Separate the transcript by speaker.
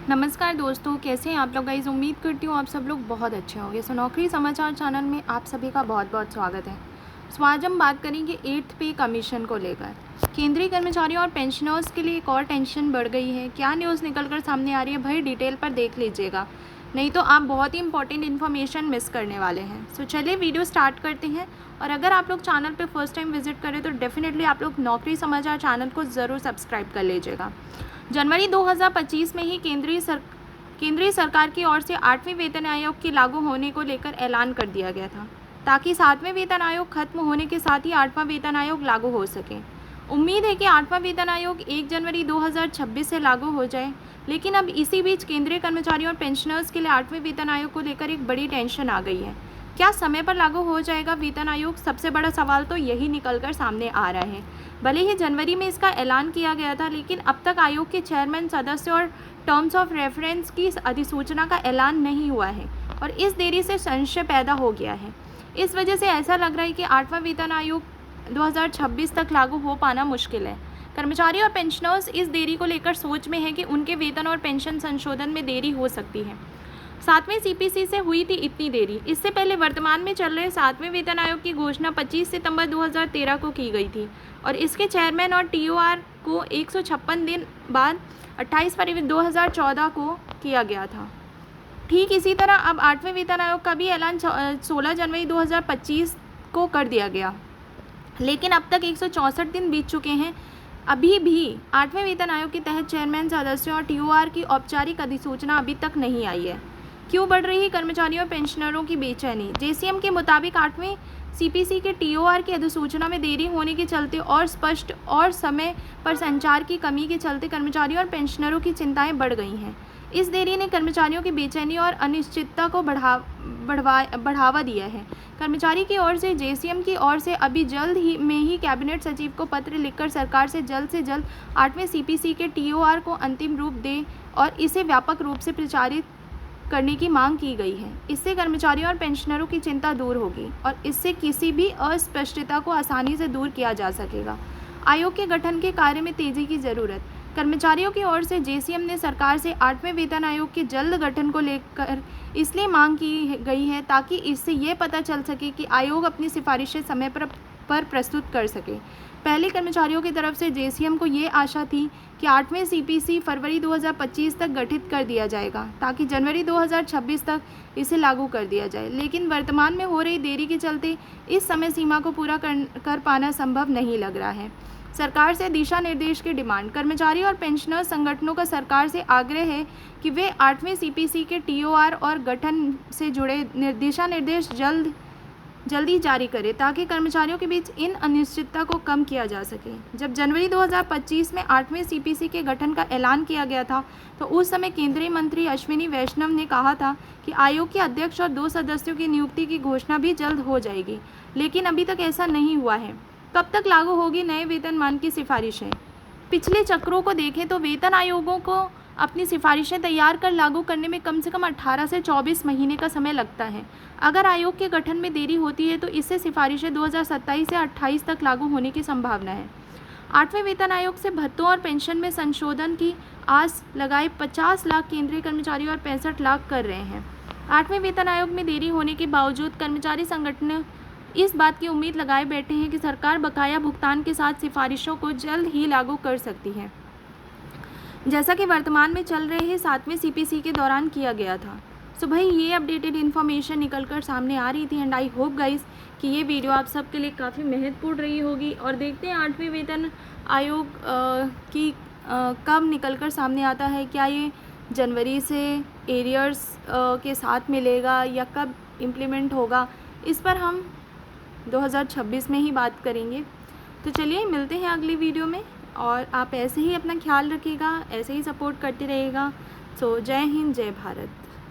Speaker 1: नमस्कार दोस्तों, कैसे हैं आप लोग गाइस। उम्मीद करती हूँ आप सब लोग बहुत अच्छे होंगे। सो नौकरी समाचार चैनल में आप सभी का बहुत बहुत स्वागत है। सो आज हम बात करेंगे 8th पे कमीशन को लेकर। केंद्रीय कर्मचारियों और पेंशनर्स के लिए एक और टेंशन बढ़ गई है। क्या न्यूज़ निकल कर सामने आ रही है भाई, डिटेल पर देख लीजिएगा, नहीं तो आप बहुत ही इंपॉर्टेंट इन्फॉर्मेशन मिस करने वाले हैं। सो चलिए वीडियो स्टार्ट करते हैं। और अगर आप लोग चैनल पर फर्स्ट टाइम विजिट करें तो डेफिनेटली आप लोग नौकरी समाचार चैनल को ज़रूर सब्सक्राइब कर लीजिएगा। जनवरी 2025 में ही केंद्रीय सरकार की ओर से 8वें वेतन आयोग के लागू होने को लेकर ऐलान कर दिया गया था, ताकि 7वें वेतन आयोग खत्म होने के साथ ही 8वां वेतन आयोग लागू हो सके। उम्मीद है कि 8वां वेतन आयोग 1 जनवरी 2026 से लागू हो जाए, लेकिन अब इसी बीच केंद्रीय कर्मचारियों और पेंशनर्स के लिए 8वें वेतन आयोग को लेकर एक बड़ी टेंशन आ गई है। क्या समय पर लागू हो जाएगा वेतन आयोग? सबसे बड़ा सवाल तो यही निकलकर सामने आ रहा है। भले ही जनवरी में इसका ऐलान किया गया था, लेकिन अब तक आयोग के चेयरमैन, सदस्य और टर्म्स ऑफ रेफरेंस की अधिसूचना का ऐलान नहीं हुआ है और इस देरी से संशय पैदा हो गया है। इस वजह से ऐसा लग रहा है कि 8वां वेतन आयोग 2026 तक लागू हो पाना मुश्किल है। कर्मचारी और पेंशनर्स इस देरी को लेकर सोच में है कि उनके वेतन और पेंशन संशोधन में देरी हो सकती है। 7वें सीपीसी से हुई थी इतनी देरी। इससे पहले वर्तमान में चल रहे 7वें वेतन आयोग की घोषणा 25 सितंबर 2013 को की गई थी और इसके चेयरमैन और टीओआर को 156 दिन बाद 28 फरवरी 2014 को किया गया था। ठीक इसी तरह अब 8वें वेतन आयोग का भी ऐलान 16 जनवरी 2025 को कर दिया गया, लेकिन अब तक 164 दिन बीत चुके हैं। अभी भी 8वें वेतन आयोग के तहत चेयरमैन, सदस्यों और टीओआर की औपचारिक अधिसूचना अभी तक नहीं आई है। क्यों बढ़ रही है कर्मचारियों और पेंशनरों की बेचैनी? जेसीएम के मुताबिक 8वें सीपीसी के टीओआर की अधिसूचना में देरी होने के चलते और स्पष्ट और समय पर संचार की कमी के चलते कर्मचारियों और पेंशनरों की चिंताएं बढ़ गई हैं। इस देरी ने कर्मचारियों की बेचैनी और अनिश्चितता को बढ़ावा दिया है। कर्मचारी की ओर से जेसीएम की ओर से अभी जल्द ही कैबिनेट सचिव को पत्र लिखकर सरकार से जल्द 8वें सीपीसी के टीओआर को अंतिम रूप दे और इसे व्यापक रूप से प्रचारित करने की मांग की गई है। इससे कर्मचारियों और पेंशनरों की चिंता दूर होगी और इससे किसी भी अस्पष्टता को आसानी से दूर किया जा सकेगा। आयोग के गठन के कार्य में तेजी की जरूरत। कर्मचारियों की ओर से जेसीएम ने सरकार से 8वें वेतन आयोग के जल्द गठन को लेकर इसलिए मांग की गई है ताकि इससे ये पता चल सके कि आयोग अपनी सिफारिशें समय पर प्रस्तुत कर सके। पहले कर्मचारियों की तरफ से जेसीएम को ये आशा थी कि 8वें सीपीसी फरवरी 2025 तक गठित कर दिया जाएगा ताकि जनवरी 2026 तक इसे लागू कर दिया जाए, लेकिन वर्तमान में हो रही देरी के चलते इस समय सीमा को पूरा कर पाना संभव नहीं लग रहा है। सरकार से दिशा निर्देश की डिमांड। कर्मचारी और पेंशनर संगठनों का सरकार से आग्रह है कि वे 8वें सीपीसी के टीओआर और गठन से जुड़े दिशा निर्देश जल्दी जारी करें ताकि कर्मचारियों के बीच इन अनिश्चितता को कम किया जा सके। जब जनवरी 2025 में 8वें सीपीसी के गठन का ऐलान किया गया था तो उस समय केंद्रीय मंत्री अश्विनी वैष्णव ने कहा था कि आयोग के अध्यक्ष और 2 सदस्यों की नियुक्ति की घोषणा भी जल्द हो जाएगी, लेकिन अभी तक ऐसा नहीं हुआ है। कब तक लागू होगी नए वेतनमान की सिफारिशें? पिछले चक्रों को देखें तो वेतन आयोगों को अपनी सिफारिशें तैयार कर लागू करने में कम से कम 18 से 24 महीने का समय लगता है। अगर आयोग के गठन में देरी होती है तो इससे सिफारिशें 2027 से 28 तक लागू होने की संभावना है। 8वें वेतन आयोग से भत्तों और पेंशन में संशोधन की आस लगाए 50 लाख केंद्रीय कर्मचारी और 65 लाख कर रहे हैं। 8वें वेतन आयोग में देरी होने के बावजूद कर्मचारी संगठन इस बात की उम्मीद लगाए बैठे हैं कि सरकार बकाया भुगतान के साथ सिफारिशों को जल्द ही लागू कर सकती है, जैसा कि वर्तमान में चल रहे 7वें सीपीसी के दौरान किया गया था। सो भाई, ये अपडेटेड इन्फॉर्मेशन निकलकर सामने आ रही थी एंड आई होप गाइस कि ये वीडियो आप सबके लिए काफ़ी महत्वपूर्ण रही होगी। और देखते हैं 8वें वेतन आयोग की कब निकलकर सामने आता है। क्या ये जनवरी से एरियर्स के साथ मिलेगा या कब इम्प्लीमेंट होगा, इस पर हम 2026 में ही बात करेंगे। तो चलिए मिलते हैं अगली वीडियो में और आप ऐसे ही अपना ख्याल रखिएगा, ऐसे ही सपोर्ट करते रहिएगा। सो जय हिंद, जय भारत।